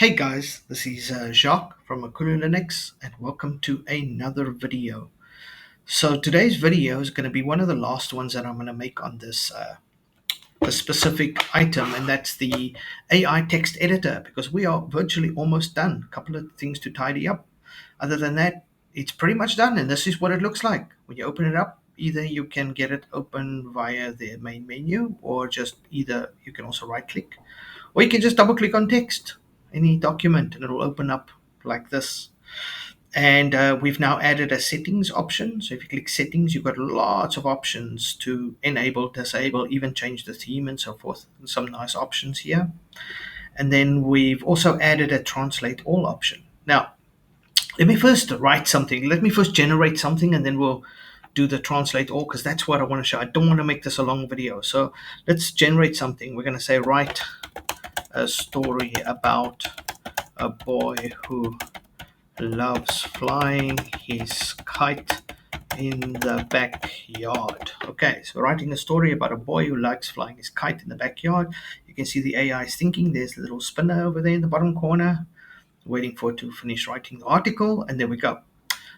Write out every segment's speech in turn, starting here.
Hey guys, this is Jacques from Akulu Linux and welcome to another video. So today's video is going to be one of the last ones that I'm going to make on this specific item, and that's the AI text editor, because we are virtually almost done. A couple of things to tidy up. Other than that, it's pretty much done, and this is what it looks like. When you open it up, either you can get it open via the main menu, or just either you can also right click, or you can just double click on text, any document, and it'll open up like this. And we've now added a settings option. So if you click settings, you've got lots of options to enable, disable, even change the theme and so forth. And some nice options here. And then we've also added a translate all option. Now, let me first write something. Let me first generate something, and then we'll do the translate all, because that's what I want to show. I don't want to make this a long video. So let's generate something. We're going to say write a story about a boy who loves flying his kite in the backyard. Okay, so writing a story about a boy who likes flying his kite in the backyard. You can see the AI is thinking. There's a little spinner over there in the bottom corner, waiting for it to finish writing the article, and there we go.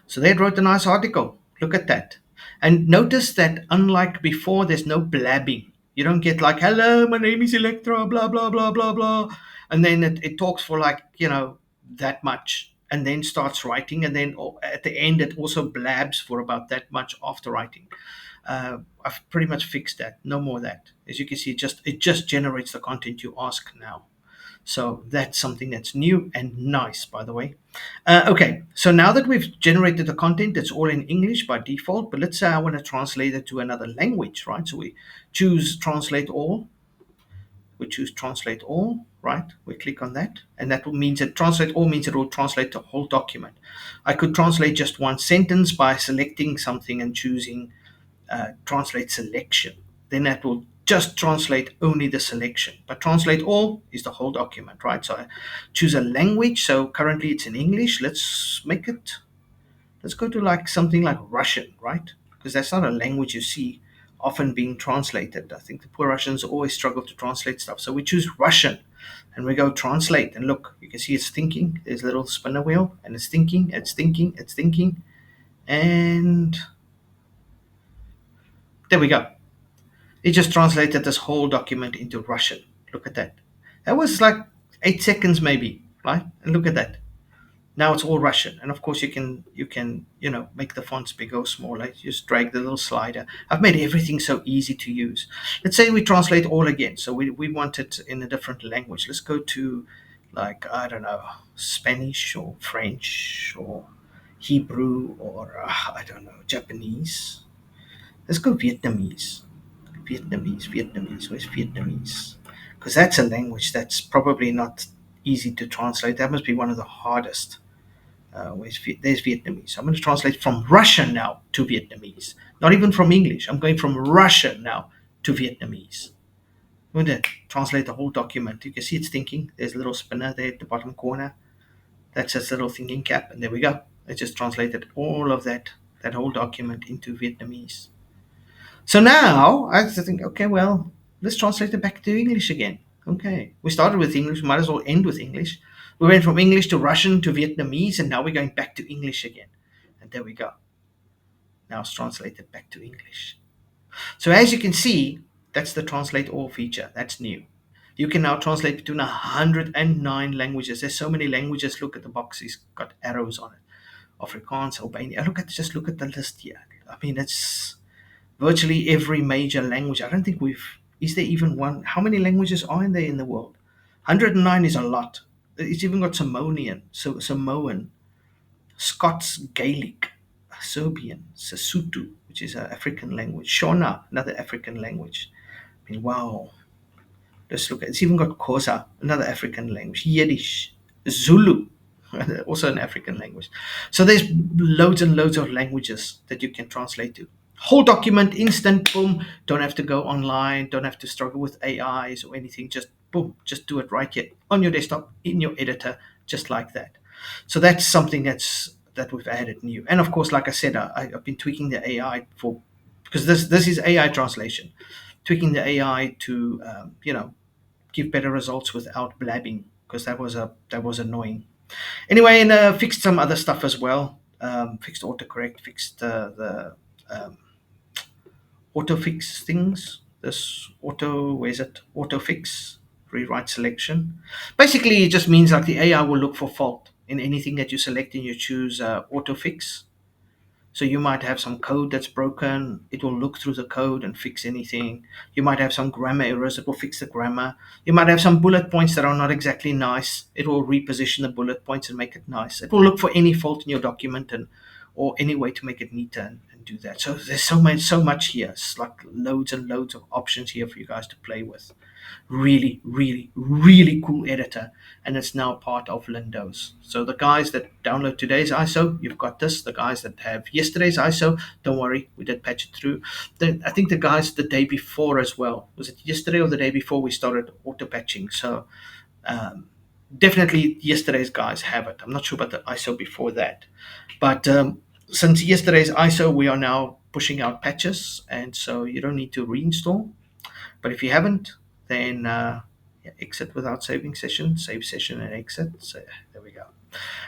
So they wrote a nice article. Look at that. And notice that unlike before, there's no blabbing. You don't get like, hello, my name is Electra, blah, blah, blah, blah, blah. And then it talks for like, that much, and then starts writing. And then at the end, it also blabs for about that much after writing. I've pretty much fixed that. No more of that. As you can see, it just generates the content you ask now. So that's something that's new and nice, by the way. Okay, so now that we've generated the content, it's all in English by default, but let's say I want to translate it to another language, right? So we choose translate all. We choose translate all, right? We click on that, and that means that translate all means it will translate the whole document. I could translate just one sentence by selecting something and choosing translate selection. Then that will just translate only the selection. But translate all is the whole document, right? So I choose a language. So currently it's in English. Let's go to like something like Russian, right? Because that's not a language you see often being translated. I think the poor Russians always struggle to translate stuff. So we choose Russian and we go translate. And look, you can see it's thinking. There's a little spinner wheel and it's thinking, it's thinking, it's thinking. And there we go. It just translated this whole document into Russian. Look at that. That was like 8 seconds maybe, right? And look at that. Now it's all Russian. And of course you can make the fonts bigger or smaller. You just drag the little slider. I've made everything so easy to use. Let's say we translate all again. So we want it in a different language. Let's go to, like, I don't know, Spanish or French or Hebrew or I don't know, Japanese. Let's go Vietnamese. Vietnamese. Where's Vietnamese? Because that's a language that's probably not easy to translate. That must be one of the hardest. There's Vietnamese. So I'm going to translate from Russian now to Vietnamese. Not even from English. I'm going from Russian now to Vietnamese. I'm going to translate the whole document. You can see it's thinking. There's a little spinner there at the bottom corner. That's its little thinking cap. And there we go. It just translated all of that whole document into Vietnamese. So now I have to think, okay, well, let's translate it back to English again. Okay, we started with English, we might as well end with English. We went from English to Russian to Vietnamese, and now we're going back to English again. And there we go. Now it's translated back to English. So as you can see, that's the translate all feature. That's new. You can now translate between 109 languages. There's so many languages. Look at the box; it's got arrows on it. Afrikaans, Albania. Just look at the list here. I mean, it's virtually every major language. I don't think is there even one? How many languages are there in the world? 109 is a lot. It's even got Samoan, Scots Gaelic, Serbian, Sesotho, which is an African language, Shona, another African language. I mean, wow. Let's look at it's even got Xhosa, another African language, Yiddish, Zulu, also an African language. So there's loads and loads of languages that you can translate to. Whole document, instant, boom. Don't have to go online. Don't have to struggle with AIs or anything. Just boom, just do it right here on your desktop in your editor, just like that. So that's something that we've added new. And of course, like I said, I've been tweaking the AI for because this is AI translation, tweaking the AI to give better results without blabbing, because that was annoying. Anyway, and fixed some other stuff as well. Fixed autocorrect, fixed the auto fix things. This auto, where is it? Auto fix, rewrite selection. Basically, it just means like the AI will look for fault in anything that you select and you choose auto fix. So you might have some code that's broken. It will look through the code and fix anything. You might have some grammar errors. It will fix the grammar. You might have some bullet points that are not exactly nice. It will reposition the bullet points and make it nice. It will look for any fault in your document and or any way to make it neater and do that. So there's so much here. It's like loads and loads of options here for you guys to play with. Really, really, really cool editor, and it's now part of Windows. So the guys that download today's ISO, you've got this. The guys that have yesterday's ISO, don't worry, we did patch it through. I think the guys the day before as well, was it yesterday or the day before, we started auto patching. So um, definitely yesterday's guys have it. I'm not sure about the ISO before that, but since yesterday's ISO, we are now pushing out patches, and so you don't need to reinstall. But if you haven't, then yeah, exit without saving session, save session and exit. So there we go.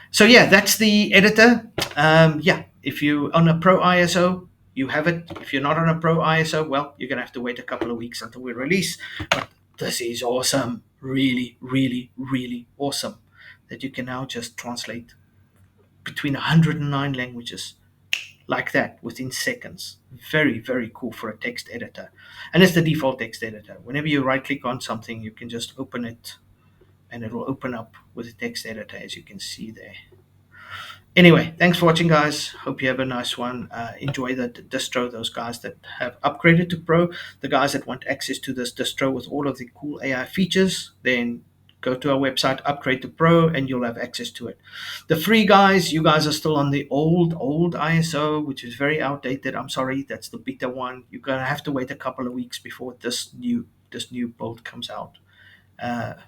So yeah, that's the editor. Yeah, if you on a Pro ISO, you have it. If you're not on a Pro ISO, well, you're gonna have to wait a couple of weeks until we release. But this is awesome, really, really, really awesome. That you can now just translate between 109 languages like that within seconds. Very, very cool for a text editor. And it's the default text editor. Whenever you right click on something, you can just open it and it will open up with a text editor, as you can see there. Anyway, thanks for watching, guys. Hope you have a nice one. Enjoy the distro. Those guys that have upgraded to Pro, the guys that want access to this distro with all of the cool AI features, then go to our website, upgrade to Pro, and you'll have access to it. The free guys, you guys are still on the old ISO, which is very outdated. I'm sorry, that's the beta one. You're gonna have to wait a couple of weeks before this new build comes out,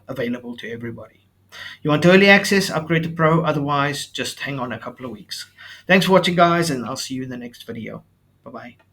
available to everybody. You want early access, upgrade to Pro. Otherwise, just hang on a couple of weeks. Thanks for watching, guys, and I'll see you in the next video. Bye bye.